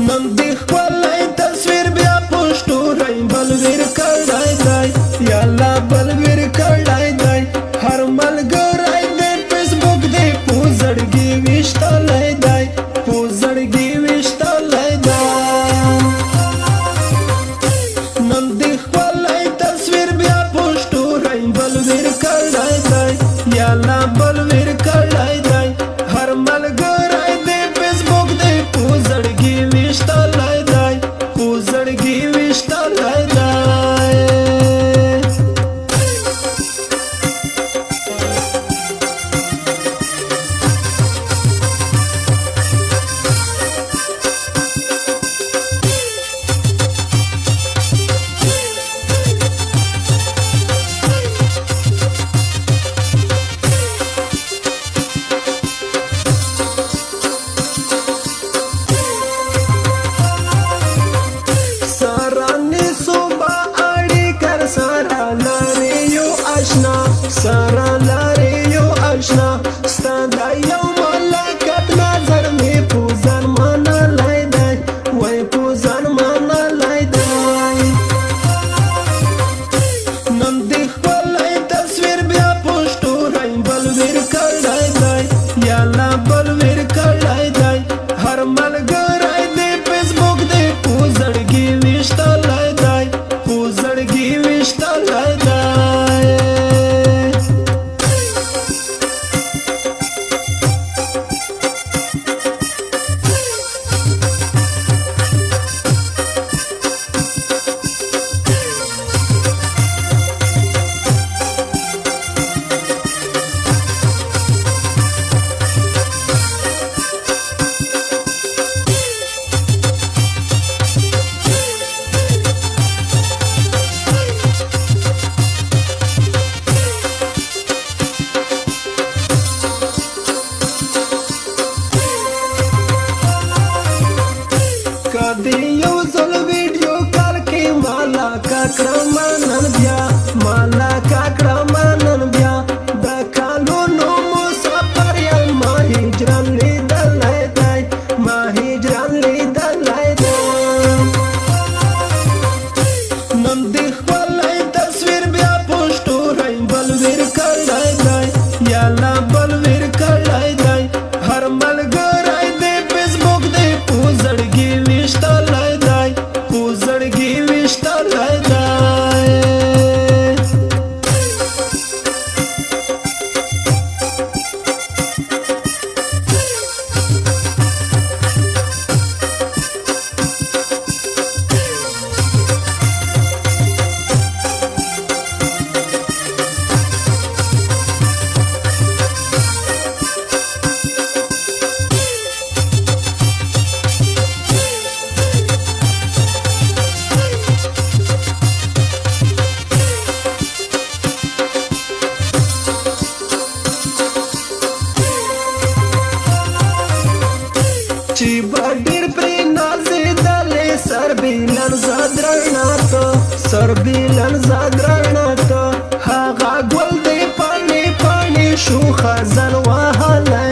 نن دی خپلای تصویر بیا پښتو رای بل ور کړای دی یا الله بل ور کړای دی هر ملګری د فیسبوک دی پوزړګي وشتلای دی پوزړګي وشتلای دی نن دی خپلای تصویر بیا پښتو رای بل ور کړای دی یا الله بل ور کړای دی هر ملګری د فیسبوک دی پوزړګي وشتلای دی پوزړګي وشتلای دی سارا لارې یو آشنا ستا دا یو ملاقات نظر مې په ځان منلی دی وای په ځان منلی دی نن دې خپلی تصویر بیا پښتو رای بل ور کړی دی یا الله بل ور کړی دی هر ملګری د فیسبوک دی په زړګي ویشتلی دی په زړګي ویشتلی دی کدی یو ځل ویډیو کال کې مالا کاکړه منن بیا مالا کاکړه منن بیا د کالونو مسافر یم ما هجران لیدلی دی ما هجران لیدلی دی نن دې خپلی تصویر بیا پښتو رای بل ور کړی دی یا الله بل ور کړی دی هر ملګری د فیسبوک دی په زړګي ویشتلی دی په زړګي ویشتلی دی چې ډېر پرې نازېدلې سربیلن زادرڼا ته سربیلن زادرڼا ته هغه ګل دې پاڼې پاڼې شو خزان وهلی